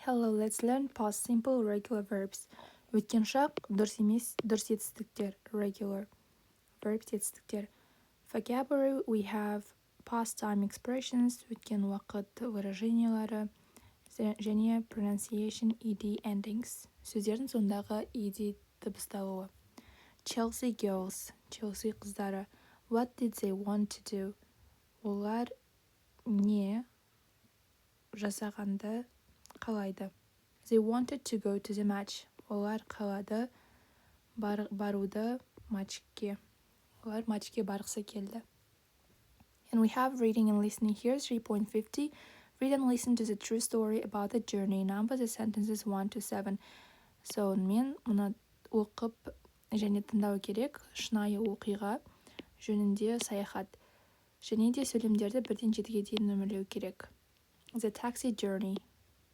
Hello, let's learn past simple regular verbs. Өткен шақ дұрыс емес, дұрыс етістіктер. Regular verbs етістіктер. Vocabulary, we have past time expressions, өткен уақыт выражениялары, және pronunciation, ed endings. Сөздердің сондағы ed дыбысталуы. Chelsea girls, Chelsea қыздары. What did they want to do? Олар не жасағанды қалайды. They wanted to go to the match. Олар қалады баруды матчке. Олар матчке барғысы келді. And we have reading and listening here, 3.50. Read and listen to the true story about the journey. Number the sentences 1 to 7. So, мен мұны оқып және тыңдау керек. Шынайы оқиға жөнінде саяхат. Және де сөйлемдерді 1-ден 7-ге дейін нөмірлеу керек. The taxi journey.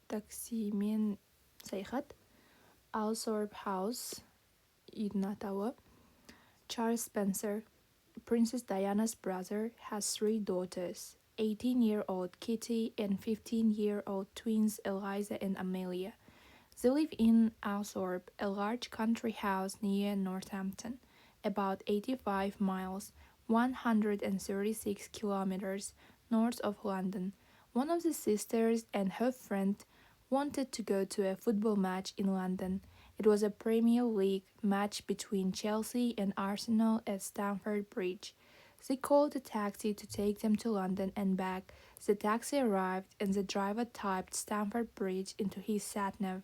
Таксимен саяхат. Althorp House. Үйдің атауы. Charles Spencer. Princess Diana's brother has 3 daughters, 18-year-old Kitty and 15-year-old twins Eliza and Amelia. They live in Althorp, a large country house near Northampton, about 85 miles, 136 kilometers north of London. One of the sisters and her friend wanted to go to a football match in London. It was a Premier League match between Chelsea and Arsenal at Stamford Bridge. They called a taxi to take them to London and back. The taxi arrived and the driver typed Stamford Bridge into his sat-nav.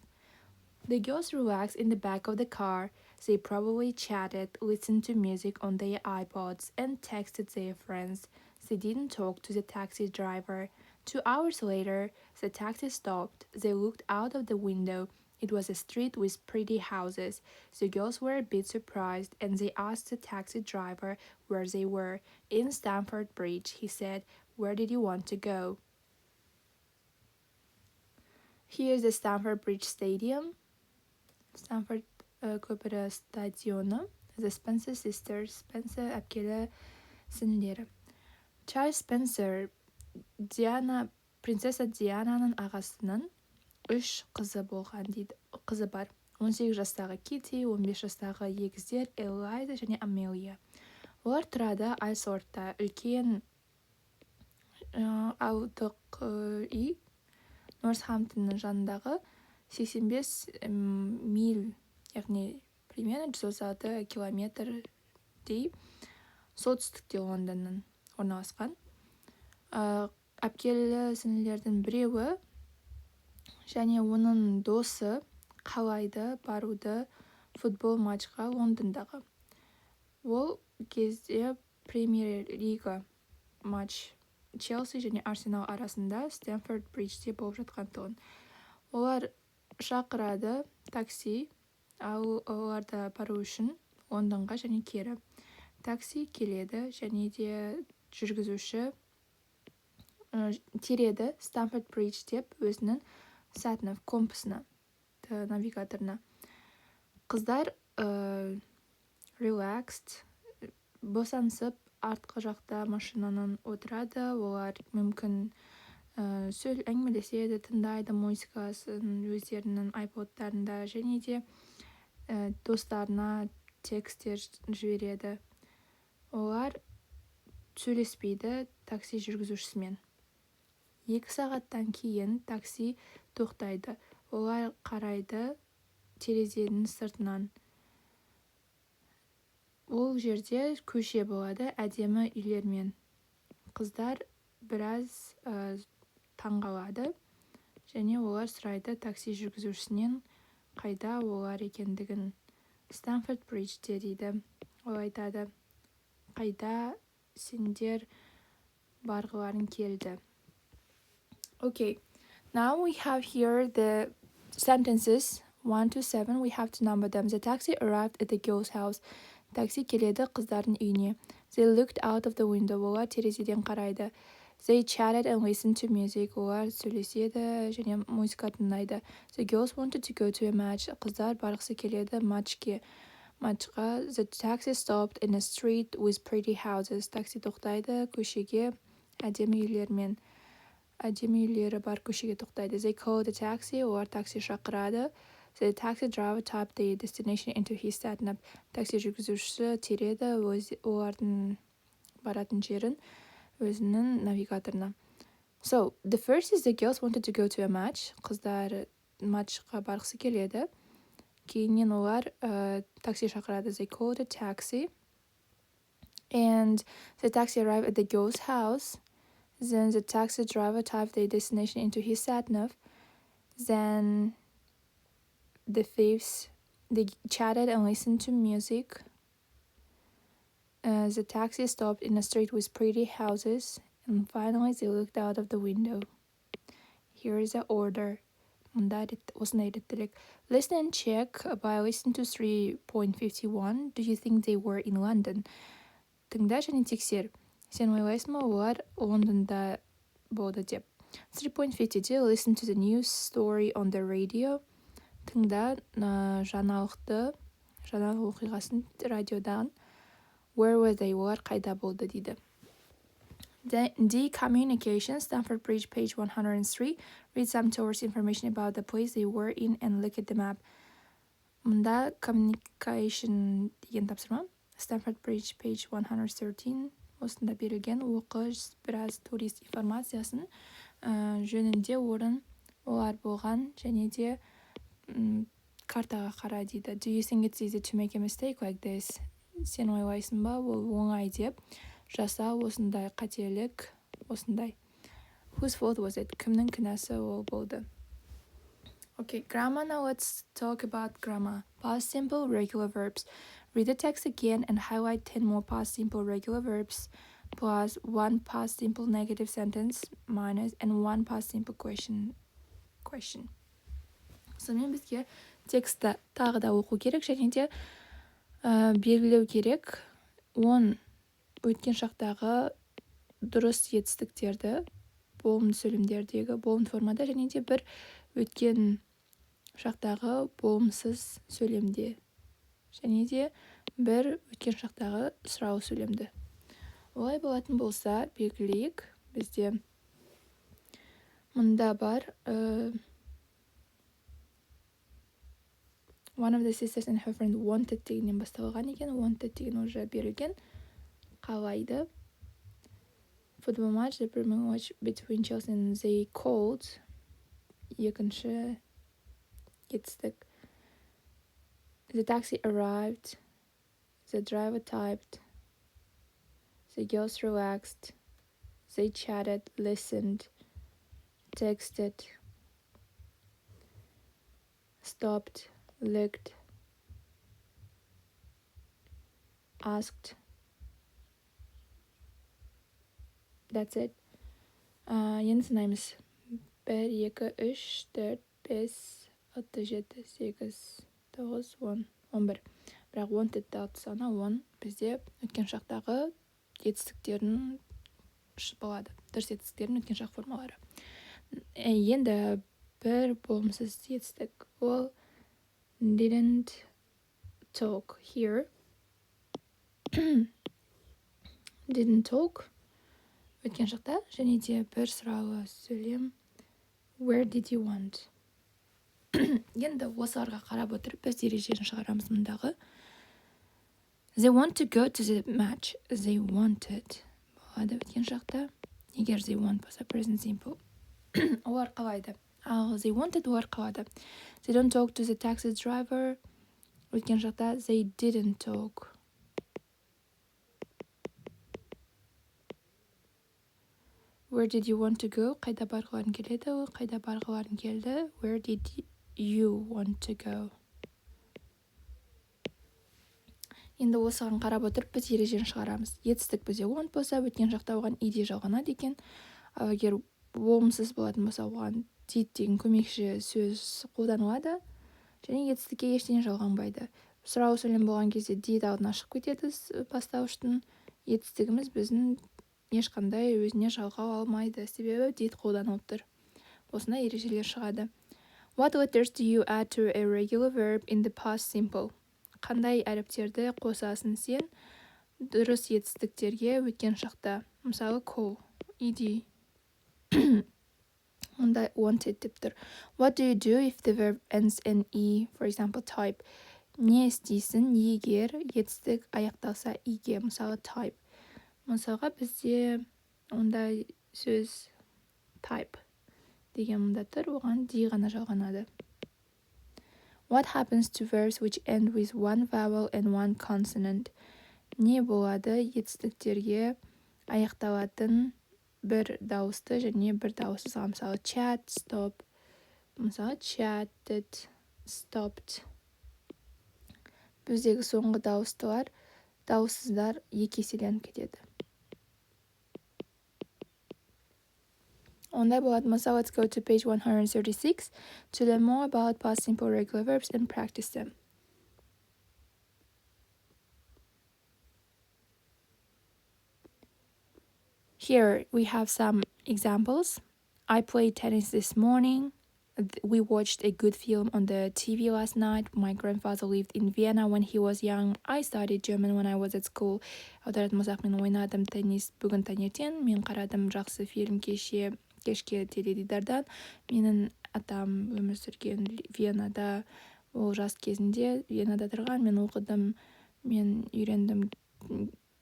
The girls relaxed in the back of the car. They probably chatted, listened to music on their iPods, and texted their friends. They didn't talk to the taxi driver. 2 hours later, the taxi stopped. They looked out of the window. It was a street with pretty houses. The girls were a bit surprised, and they asked the taxi driver where they were. In Stamford Bridge, he said. Where did you want to go? Here's the Stamford Bridge Stadium. Stamford көпірі стадионы. The Spencer Sisters. Spencer әпкелі сіңлілері. Charles Spencer, принцесса Диананың ағасының 3 қызы болған дейді. Қызы бар. 18 жастағы Kitty, 15 жастағы егіздер Eliza және Amelia. Олар тұрады Алсортта, үлкен ауылдық үй, Нортхамптонның жанындағы 85 миль, яғни примерно 136 километрдей солтүстікте Лондонның орналасқан. Әпкелі сіңлілердің біреуі және оның досы қалайды баруды футбол матчқа Лондондағы. Ол кезде Премьер Лига матч Челси және Арсенал арасында Стэмфорд Бриджде болып жатқандығын. Олар шақырады такси, оларда бару үшін Лондонға және кері. Такси келеді және де жүргізуші тереді Стэмфорд Бридж деп өзінің сатнав компасына, навигаторына. Қыздар relaxed, босансып, артқы жақта машинаның отырады. Олар мүмкін әңгімелеседі, тыңдайды музыкасын өздерінің айподтарында және де достарына тексттер жібереді. Олар сөйлеспейді такси жүргізушісімен. 2 сағаттан кейін такси тоқтайды. Олар қарайды терезенің сыртынан. Ол жерде көше болады, әдемі үйлермен. Қыздар біраз таңғалады және олар сұрайды такси жүргізушісінен қайда олар екендігін. Стэмфорд Бриджде дейді. Ол айтады, қайда сендер барғыларың келді. Okay, now we have here the sentences 1 to 7. We have to number them. The taxi arrived at the girl's house. Такси келеді қыздардың үйіне. They looked out of the window. Олар терезеден қарайды. They chatted and listened to music. Олар сөйлеседі және музыка тыңдайды. The girls wanted to go to a match. Қыздар барғысы келеді матчқа. The taxi stopped in a street with pretty houses. Такси тоқтайды көшеге әдемі үйлермен. әдемі үйлері бар көшеге тоқтайды. They called a taxi, олар такси шақырады. The taxi driver typed the destination into his sat-nav. Такси жүргізушісі тереді олардың баратын жерін өзінің навигаторына. So, the first is the girls wanted to go to a match. Қыздар матчқа барғысы келеді. Кейіннен олар такси шақырады. They called a taxi. And the taxi arrived at the girl's house. Then the taxi driver typed the destination into his sat-nav. Then the thieves, they chatted and listened to music. The taxi stopped in a street with pretty houses. And finally, they looked out of the window. Here is the order. Осындай реттілік. Listen and check by listening to 3.51. Do you think they were in London? Тыңда және тексер. Сен ойлайсың ма, олар Лондонда болды деп. 3.50-де listen to the news story on the radio. Тыңда жаңалық оқиғасын радиодан. Where were they? Олар қайда болды дейді. D. Communication, Stamford Bridge, page 103. Read some tourist information about the place they were in and look at the map. Мұнда communication деген тапсырма. Stamford Bridge, page 113. Осында берілген оқы біраз турист информациясын жөнінде орын олар болған және де картаға қара дейді. Do you think it's easy to make a mistake like this? Сен ойлайсың ба, ол оңай деп жаса осындай қателік, осындай. Whose fault was it? Кімнің кінәсі ол болды? Okay, grammar. Now let's talk about grammar. Past simple, regular verbs. Read the text again and highlight 10 more past simple regular verbs plus 1 past simple negative sentence minus and 1 past simple question. Сонымен бізге текстті тағы да оқу керек және де белгілеу керек 10 өткен шақтағы дұрыс жетістіктерді болымды сөйлемдердегі болымды формада және де бір өткен шақтағы болымсыз сөйлемде және де бір өткен шақтағы сұрау сөйлемді. Олай болатын болса белгілейік. Бізде мұнда бар one of the sisters and her friend wanted дегеннен басталған екен. Wanted деген уже берілген. Қалайды. Football match, the Premier Match between Chelsea and they called. Екінші жетістік. The taxi arrived. The driver typed. The girls relaxed. They chatted, listened, texted, stopped, looked, asked. That's it. Енді сынаймыз. 1, 2, 3, 4, 5, 6, 7, 8, 9, 10, 11. Бірақ 10 алты саны 10 бізде өткен шақтағы жетістіктерін болады. Дұрыс жетістіктерін өткен шақ формалары. Енді бір болымсыз жетістік. Ол didn't talk here. Didn't talk өткен шақта және де бір сұраулы сөйлем. Where did you want? Енді осыларға қарап отырып біз ережені шығарамыз мұндағы. They want to go to the match. They wanted. Болады өткен шақта. Егер they want болса present simple. Олар қалайды. Ал they wanted олар қалады. They don't talk to the taxi driver. Өткен шақта they didn't talk. Where did you want to go? Қайда барғыларын келеді? Қайда барғыларын келді? Where did you want to go? Енді осыған қарап отырып біз ережені шығарамыз. Етістік бізде want болса, өткен шақта оған ed жалғанады екен. Ал егер болымсыз болатын болса, оған did деген көмекші сөз қолданылады. Және етістікке ештеңе жалғанбайды. Сұрау сөйлем болған кезде did алдына шығып кетеді бастауыштың. Етістігіміз біздің ешқандай өзіне жалғау алмайды. Себебі did қолданылып тұр. Осындай ережелер шығады. What letters do you add to a regular verb in the past simple? Қандай әріптерді қосасын сен дұрыс етістіктерге өткен шақта? Мысалы call, ed. Онда wanted деп тұр. What do you do if the verb ends in e, for example, type? Не істейсің егер етістік аяқталса иге, мысалы type. Мысалға бізде ондай сөз type деген мұнда тұр, оған d ғана жалғанады. What happens to verbs which end with one vowel and one consonant? Не болады етістіктерге аяқталатын бір дауысты және бір дауыссыз? Мысалы chat, stop. Мысалы chatted, stopped. Біздегі соңғы дауыссыздар екі еселеніп кетеді. Ондай болады. Мысалы, let's go to page 136 to learn more about past simple regular verbs and practice them. Here we have some examples. I played tennis this morning. We watched a good film on the TV last night. My grandfather lived in Vienna when he was young. I studied German when I was at school. Аударатын болсақ, мен ойнадым теннис бүгін таңертең. Мен қарадым жақсы фильм кешке теледидардан. Менің атам өмір сүрген Венада, ол жас кезінде Венада тұрған. Мен оқыдым, мен үйрендім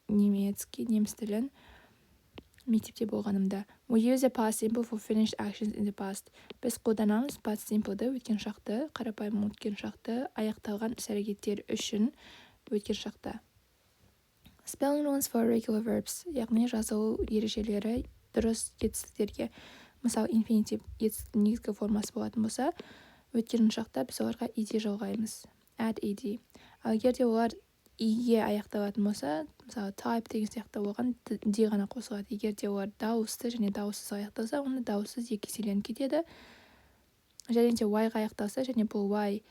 неміс тілін мектепте болғанымда. We use the past simple for finished actions in the past. Біз қолданамыз past simple'ды, өткен шақты, қарапайым өткен шақты, аяқталған іс-әрекеттер үшін өткен шақта. Spelling rules for regular verbs, яғни жазылу ережелері дұрыс етістіктерге. Мысалы, infinitive етістіктің негізгі формасы болатын болса, өткен шақта біз оларға ed жалғаймыз. Add ed. Ал егер де олар иге аяқталатын болса, мысалы type деген сияқты оған d ғана қосылады. Егер де олар дауысты және дауыссыз аяқталса, оны дауыссыз екі еселеніп кетеді. Және де y-ға аяқталса және бұл y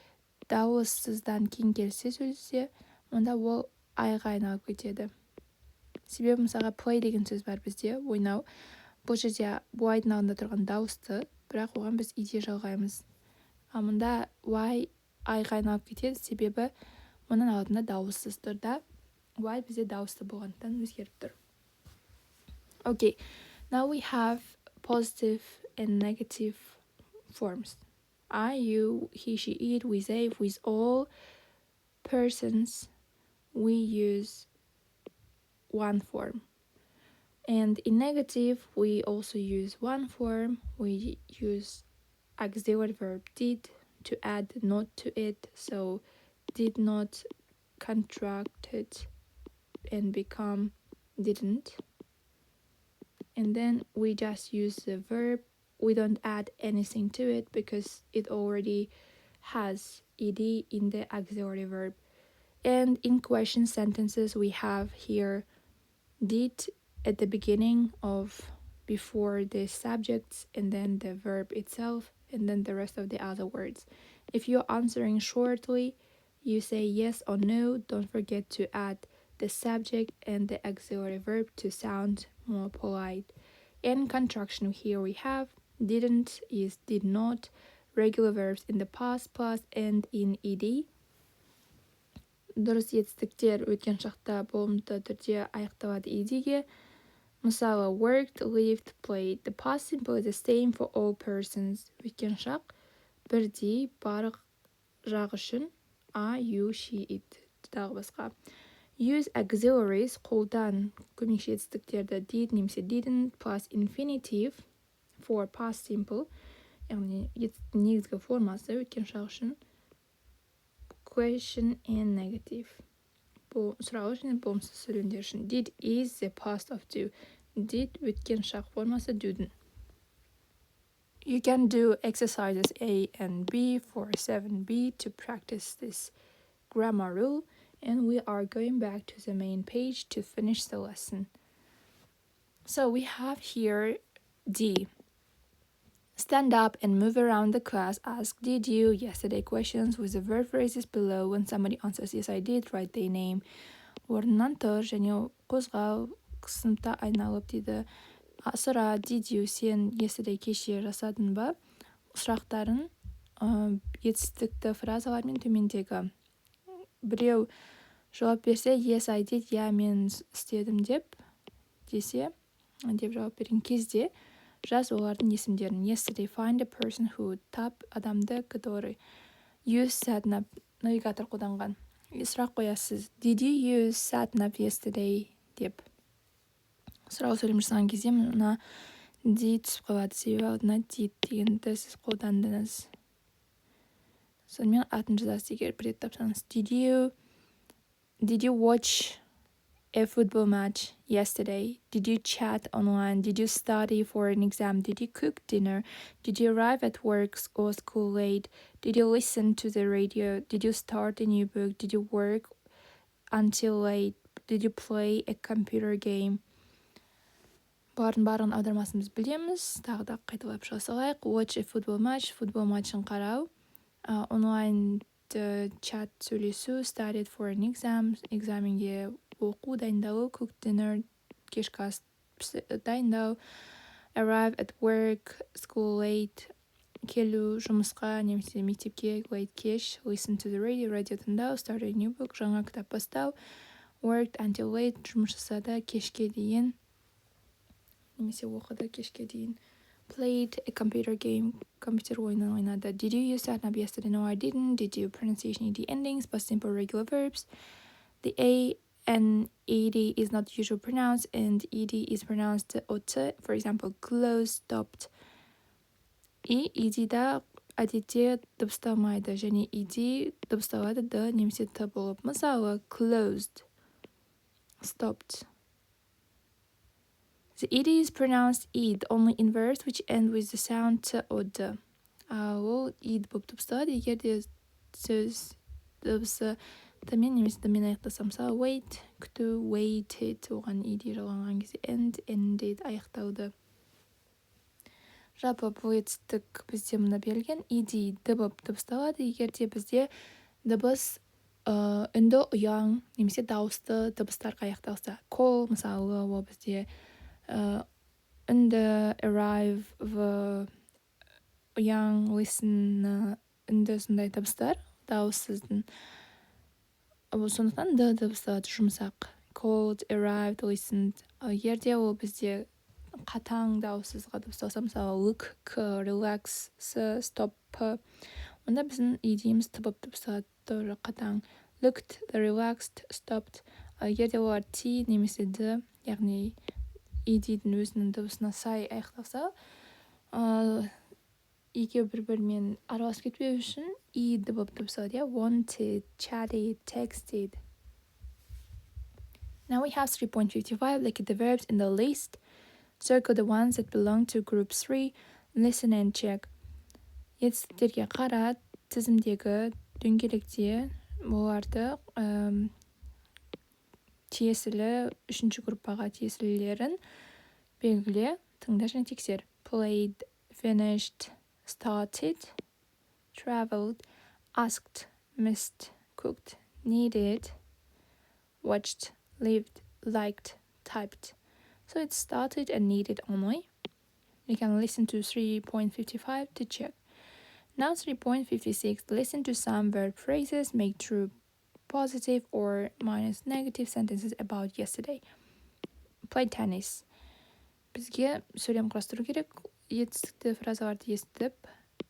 дауыссыздан кейін келсе сөзде, онда ол i-ға айналып кетеді. Себебі мысалға play деген сөз бар бізде, ойнау. Бұл жерде y-дың алдында тұрған дауысты, бірақ оған біз ed жалғаймыз. Ал мұнда y i-ға айналып кетеді, себебі оның алдында дауыссыз тұр да, y бізде дауысты болғандықтан өзгеріп тұр. Okay, now we have positive and negative forms. I, you, he, she, it, we, they, with all persons, we use one form. And in negative, we also use one form. We use auxiliary verb did to add not to it, so did not contracted and become didn't. And then we just use the verb. We don't add anything to it because it already has ed in the auxiliary verb. And in question sentences, we have here did at the beginning of before the subjects, and then the verb itself, and then the rest of the other words. If you're answering shortly, you say yes or no. Don't forget to add the subject and the auxiliary verb to sound more polite. And contraction, here we have didn't is did not, regular verbs in the past plus and in ed. Дұрыс етістіктер өткен шақта болымды түрде аяқталады edге. Мысалы, worked, lived, played. The past simple is the same for all persons. Өткен шақ бірдей барлық жақ үшін I, you, she, it тағы басқа. Use auxiliaries, қолдан көмекші етістіктерді did немесе didn't plus infinitive for past simple, яғни негізгі формасы өткен шақ үшін question and negative. Бұл сұрау және болымсыз сөйлемдер үшін. Did is the past of do. Did өткен шақ формасы do'дың. You can do exercises A and B for 7B to practice this grammar rule, and we are going back to the main page to finish the lesson. So we have here D. Stand up and move around the class. Ask did you yesterday questions with the verb phrases below. When somebody answers yes I did, write their name. Орнынан тұр және қозғау, сыныпта айналып дейді. Сұра, did you сен yesterday кеше жасадың ба? Сұрақтарын етістікті фразалармен төмендегі. Біреу жауап берсе yes I did, я мен істедім деп десе, деп жауап берген кезде Жаз олардың есімдерін. Yesterday, find a person who. Тап адамды, который. Use sat-nav, навигатор қолданған. Сұрақ қоясыз. Did you use sat-nav yesterday? Деп. Сұрау сөйлем жасаған кезде мына did түсіп қалады. Себебі алдына did дегенді сіз қолдандыңыз. Сонымен атын жазасыз егер бір рет тапсаңыз. Did you watch a football match yesterday? Did you chat online? Did you study for an exam? Did you cook dinner? Did you arrive at work or school late? Did you listen to the radio? Did you start a new book? Did you work until late? Did you play a computer game? Барын аудармасын біз білеміз. Тағы да қайталап жасалайық. Watch a football match. Футбол матчын қарау. Онлайн чат сөйлесу. Studied for an exam. Экзаменге оқу дайындалу. Cook dinner. Кешкі ас дайындау. Arrive at work. School late. Келу жұмысқа немесе мектепке late кеш. Listen to the radio. Радио тыңдау. Start a new book. Жаңа кітап бастау. Worked until late. Жұмыс жасады кешке дейін. Немесе оқыды кешке дейін. Played a computer game. Компьютер ойынын ойнады. Did you use that? Yesterday? No, I didn't. Did you pronunciation ED endings? Past simple regular verbs. The A and ED is not usually pronounced, and ED is pronounced OT. For example, closed, stopped. И ED-да әдетте дыбысталмайды, және ED дыбысталады D немесе T болып. Мысалы, closed, stopped. The ED is pronounced id only in verbs which end with the sound T or D. Ол id болып дыбысталады, егер де сөз дыбысы T-мен немесе D-мен аяқтаса. Мысалы, wait, күту, waited, оған id жалғанған кезде end, ended, аяқтауды. Жалпы бұл етістік бізде мына берілген. ED D болып дыбысталады, егер де бізде дыбыс үнді ұяң немесе дауысты дыбыстарға аяқталса. Call, мысалы, ол бізде үнді, arrive, ұяң, listen, үнді сондай дыбыстар, дауыссыздың. Сондықтан D дыбысталады жұмсақ. Called, arrived, listened. Егерде ол бізде қатаң дауыссызға дыбысталса, мысалы, look, k, relax, stop, p. Онда біздің ED-иміз T болып дыбысталады, тоже қатаң. Looked, relaxed, stopped. Егерде олар T немесе D, яғни ED-дің өзінің дыбысына сай аяқталса, екеу бір-бірімен араласып кетпеу үшін ED болып дыбысталады. Wanted, chatted, texted. Now we have 3.55. Look at the verbs in the list. Circle the ones that belong to group 3. Listen and check. Етістіктерге қара, тізімдегі дөңгелекте оларды тиесілі, үшінші группаға тиесілілерін белгіле, тыңда және тексер. Played, finished, started, traveled, asked, missed, cooked, needed, watched, lived, liked, typed. So it's started and needed only. You can listen to 3.55 to check. Now 3.56. Listen to some verb phrases. Make true, positive or minus negative sentences about yesterday. Played tennis. Бізге сөйлем құрастыру керек. Етістікті фразаларды естіп,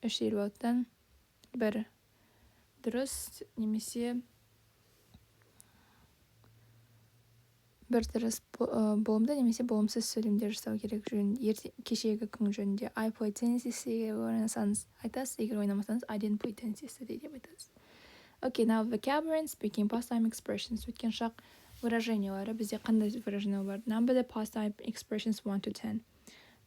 3.56-тан бір дұрыс немесе бір дұрыс болымды немесе болымсыз сөйлемдер жасау керек. Кешегі күн жөнінде I played tennis yesterday ойнасаңыз айтасыз, егер ойнамасаңыз I didn't play tennis yesterday деп айтасыз. Okay, now vocabulary and speaking past time expressions. Өткен шақ выражениялары. Бізде қандай выражение бар? Number the past time expressions 1 to 10.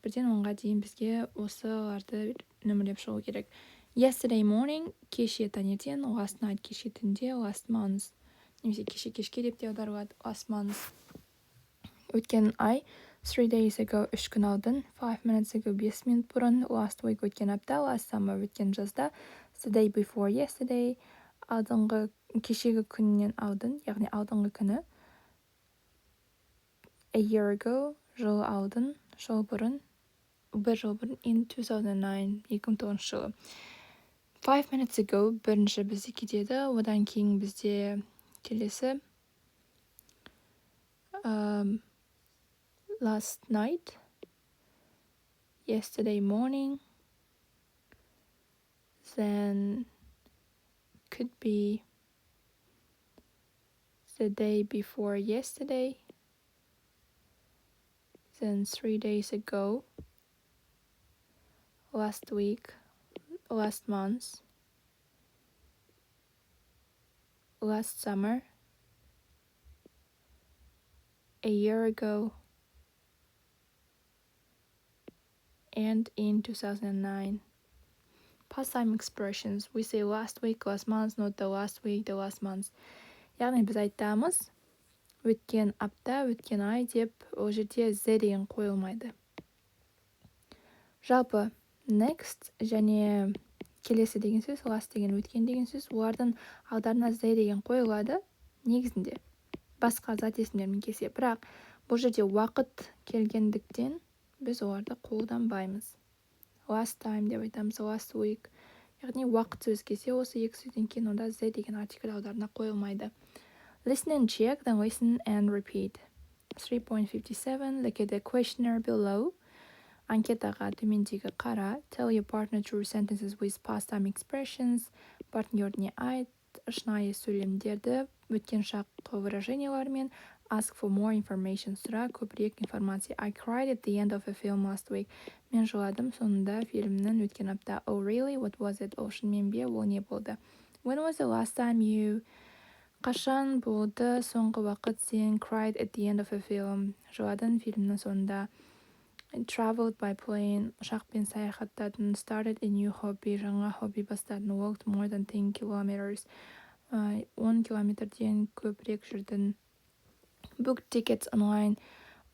Бірден 10-ға дейін бізге осыларды нөмірлеп шығу керек. Yesterday morning, кеше таңертең, last night, кеше түнде, last month. Немесе кеше кешке деп те аударылады, last month. Өткен ай, 3 days ago, 3 күн алдын, 5 minutes ago, 5 минут бұрын, last week, өткен апта, last summer, өткен жазда, the day before yesterday, алдыңғы кешегі күннен алдын, яғни алдыңғы күні, a year ago, жыл алдын, жыл бұрын, бір жыл бұрын, in 2009, 2009 жылы. 5 minutes ago, бірінші бізде кетеді, одан кейін бізде келесі last night, yesterday morning. Then could be the day before yesterday. Then 3 days ago. Last week. Last month. Last summer. A year ago. And in 2009. Past time expressions. We say last week, last month, not the last week, the last month. Яғни біз айтамыз, өткен апта, өткен ай деп, ол жерде the деген қойылмайды. Жалпы, next және келесі деген сөз, last деген өткен деген сөз, олардың алдарына the деген қойылады, негізінде. Басқа зат есімдермен келсе. Бірақ бұл жерде уақыт келгендіктен біз оларды қолданбаймыз. Last time деп айтамыз, last week. Яғни уақыт сөз келсе, осы екі сөзден кейін онда the деген артикль алдарына қойылмайды. Listen and check, then listen and repeat. 3.57. Look at the questionnaire below. Анкетаға төмендегі қара. Tell your partner true sentences with past time expressions. Партнеріне айт, шынайы сөйлемдерді, өткен шақ выражениялармен. Ask for more information. Сұра көбірек информация. I cried at the end of a film last week. Мен жыладым соңында фильмнің өткен апта. Oh really? What was it? Ол шынымен бе? Ол не болды? When was the last time you... Қашан болды соңғы уақыт сен cried at the end of a film? Жыладың фильмнің соңында. Traveled by plane. Ұшақпен саяхаттадың. Started a new hobby. Жаңа хобби бастадың. Walked more than 10 kilometers. 10 километрден көбірек жүрдің. Booked tickets online.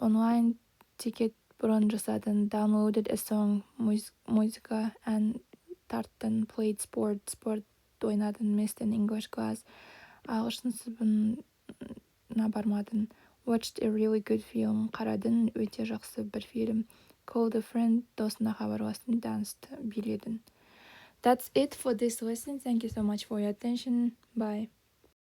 Онлайн тикет бұрын жасадың. Downloaded a song. Музыка and тарттың. Played sport ойнадың. Missed an English class. Ағылшын сабағына бармадың. Watched a really good film. Қарадың, өте жақсы бір фильм. Called a friend. Досына хабарластың. Danced. Биледің. That's it for this lesson. Thank you so much for your attention. Bye.